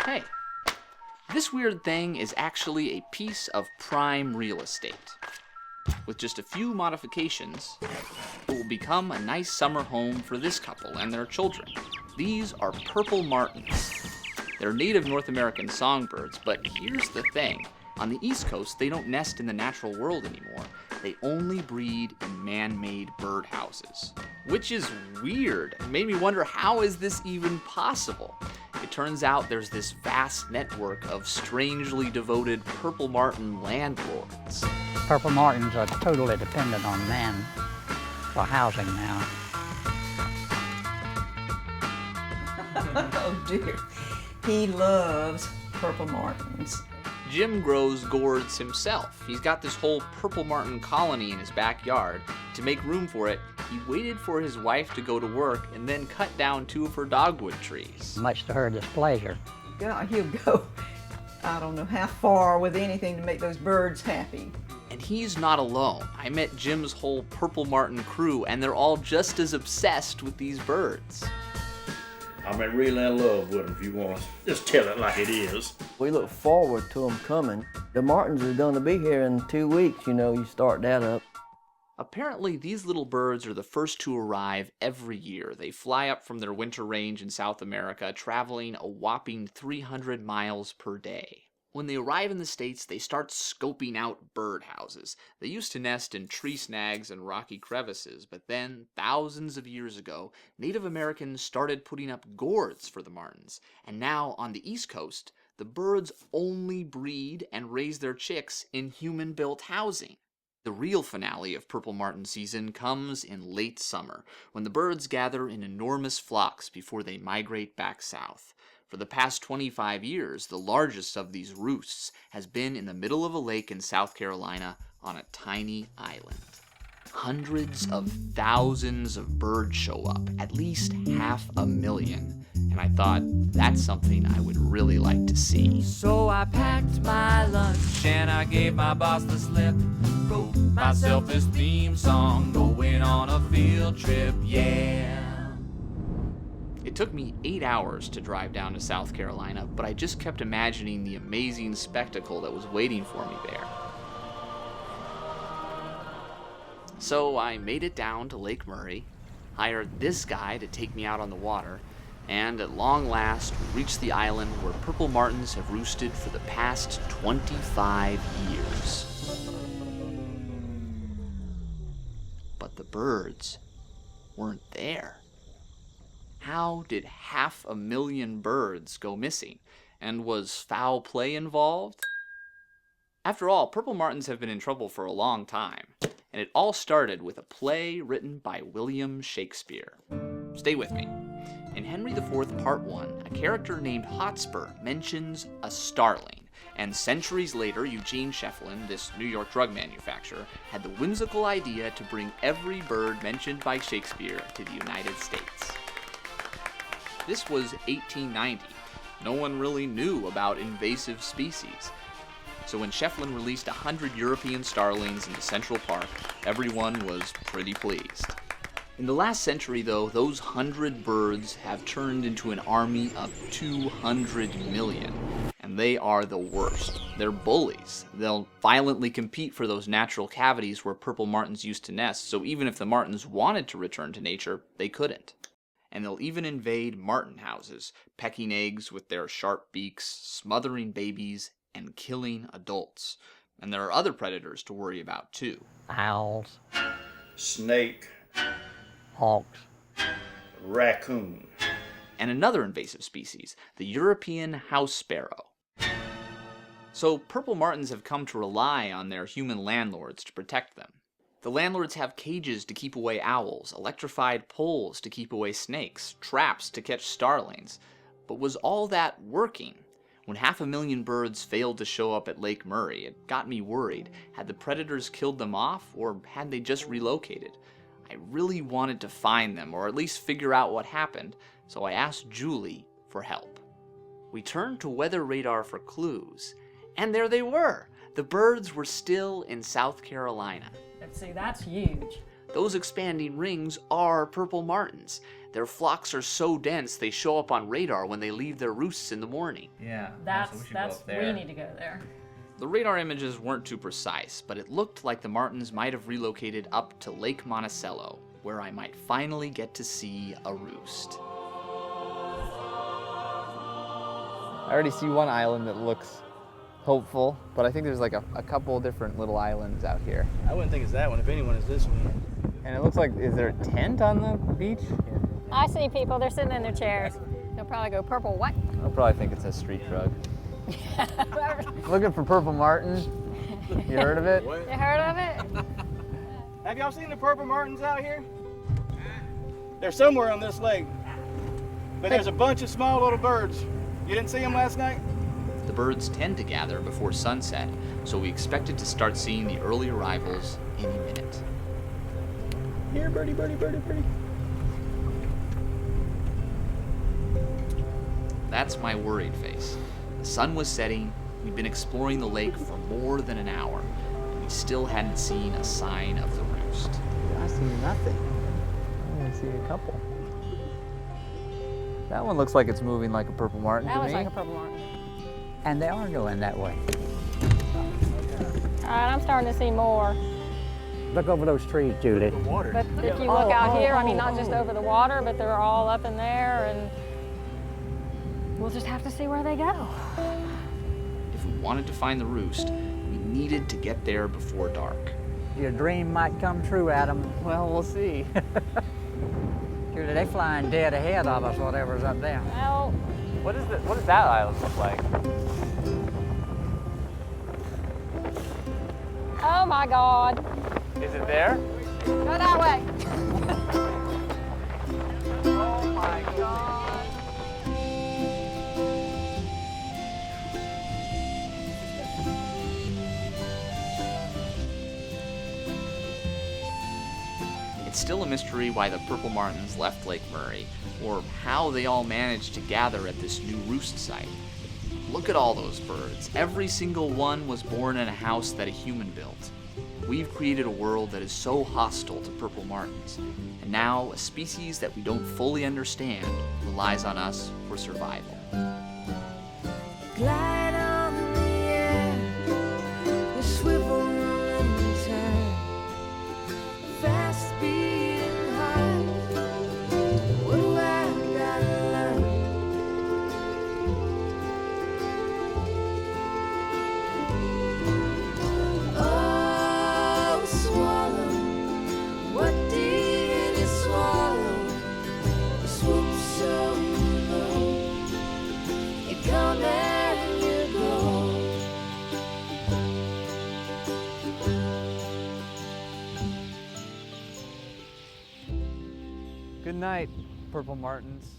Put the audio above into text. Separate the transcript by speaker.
Speaker 1: Hey, this weird thing is actually a piece of prime real estate. With just a few modifications, it will become a nice summer home for this couple and their children. These are purple martins. They're native North American songbirds, but here's the thing. On the East Coast, they don't nest in the natural world anymore. They only breed in man-made birdhouses, which is weird. It made me wonder, how is this even possible? It turns out there's this vast network of strangely devoted purple martin landlords.
Speaker 2: Purple martins are totally dependent on man for housing now.
Speaker 3: Oh dear. He loves purple martins.
Speaker 1: Jim grows gourds himself. He's got this whole purple martin colony in his backyard. To make room for it, he waited for his wife to go to work and then cut down 2 of her dogwood trees.
Speaker 2: Much to her displeasure.
Speaker 3: Yeah, he'll go, I don't know how far with anything to make those birds happy.
Speaker 1: And he's not alone. I met Jim's whole purple martin crew, and they're all just as obsessed with these birds.
Speaker 4: I'm really in love with them, if you want to just tell it like it is.
Speaker 5: We look forward to them coming. The martins are going to be here in 2 weeks, you start that up.
Speaker 1: Apparently, these little birds are the first to arrive every year. They fly up from their winter range in South America, traveling a whopping 300 miles per day. When they arrive in the States, they start scoping out birdhouses. They used to nest in tree snags and rocky crevices, but then, thousands of years ago, Native Americans started putting up gourds for the martins. And now, on the East Coast, the birds only breed and raise their chicks in human-built housing. The real finale of purple martin season comes in late summer, when the birds gather in enormous flocks before they migrate back south. For the past 25 years, the largest of these roosts has been in the middle of a lake in South Carolina on a tiny island. Hundreds of thousands of birds show up, at least 500,000. And I thought, that's something I would really like to see.
Speaker 6: So I packed my lunch and I gave my boss the slip. Wrote myself this theme song, going on a field trip, yeah.
Speaker 1: It took me 8 hours to drive down to South Carolina, but I just kept imagining the amazing spectacle that was waiting for me there. So I made it down to Lake Murray, hired this guy to take me out on the water, and at long last we reached the island where purple martins have roosted for the past 25 years. But the birds weren't there. How did 500,000 birds go missing? And was foul play involved? After all, purple martins have been in trouble for a long time, and it all started with a play written by William Shakespeare. Stay with me. In Henry IV, Part 1, a character named Hotspur mentions a starling, and centuries later, Eugene Shefflin, this New York drug manufacturer, had the whimsical idea to bring every bird mentioned by Shakespeare to the United States. This was 1890. No one really knew about invasive species. So when Shefflin released 100 European starlings into Central Park, everyone was pretty pleased. In the last century, though, those 100 birds have turned into an army of 200 million. And they are the worst. They're bullies. They'll violently compete for those natural cavities where purple martins used to nest, so even if the martins wanted to return to nature, they couldn't. And they'll even invade martin houses, pecking eggs with their sharp beaks, smothering babies, and killing adults. And there are other predators to worry about, too.
Speaker 2: Owls,
Speaker 4: Snake,
Speaker 2: hawks,
Speaker 4: raccoon.
Speaker 1: And another invasive species, the European house sparrow. So purple martins have come to rely on their human landlords to protect them. The landlords have cages to keep away owls, electrified poles to keep away snakes, traps to catch starlings. But was all that working? When 500,000 birds failed to show up at Lake Murray, it got me worried. Had the predators killed them off, or had they just relocated? I really wanted to find them, or at least figure out what happened, so I asked Julie for help. We turned to weather radar for clues, and there they were! The birds were still in South Carolina.
Speaker 7: See, that's huge.
Speaker 1: Those expanding rings are purple martins. Their flocks are so dense they show up on radar when they leave their roosts in the morning.
Speaker 7: Yeah.
Speaker 8: We need to go there.
Speaker 1: The radar images weren't too precise, but it looked like the martins might have relocated up to Lake Monticello, where I might finally get to see a roost.
Speaker 7: I already see one island that looks hopeful, but I think there's like a couple different little islands out here.
Speaker 9: I wouldn't think it's that one. If anyone, it's this one.
Speaker 7: And it looks like, is there a tent on the beach?
Speaker 8: I see people, they're sitting in their chairs. They'll probably go, purple what?
Speaker 7: I'll probably think it's a street drug. Looking for purple martin. You heard of it?
Speaker 8: You heard of it?
Speaker 9: Have y'all seen the purple martins out here? They're somewhere on this lake. But there's a bunch of small little birds. You didn't see them last night?
Speaker 1: The birds tend to gather before sunset, so we expected to start seeing the early arrivals any minute.
Speaker 9: Here, birdie, birdie, birdie, birdie.
Speaker 1: That's my worried face. The sun was setting, we'd been exploring the lake for more than an hour, and we still hadn't seen a sign of the roost.
Speaker 7: I see nothing. I only see a couple. That one looks like it's moving like a purple martin
Speaker 8: That
Speaker 7: to
Speaker 8: looks
Speaker 7: me.
Speaker 8: like a purple martin.
Speaker 2: And they are going that way.
Speaker 8: All right, I'm starting to see more.
Speaker 2: Look over those trees, Judy.
Speaker 8: But if you look out here, I mean, not just over the water, but they're all up in there, and we'll just have to see where they go.
Speaker 1: If we wanted to find the roost, we needed to get there before dark.
Speaker 2: Your dream might come true, Adam.
Speaker 7: Well, we'll see.
Speaker 2: Judy, they flying dead ahead of us, whatever's up there.
Speaker 8: Well,
Speaker 7: What does that island look like?
Speaker 8: oh my God.
Speaker 7: Is it there?
Speaker 8: Go that way.
Speaker 7: Oh my God.
Speaker 1: It's still a mystery why the purple martins left Lake Murray, or how they all managed to gather at this new roost site. Look at all those birds. Every single one was born in a house that a human built. We've created a world that is so hostile to purple martins, and now a species that we don't fully understand relies on us for survival.
Speaker 6: Glide on in the air, you swivel and turn, fast beating heart. What do I gotta learn? Oh, swallow, what did you swallow? You swoop so low, you come and you go.
Speaker 7: Good night, purple martins.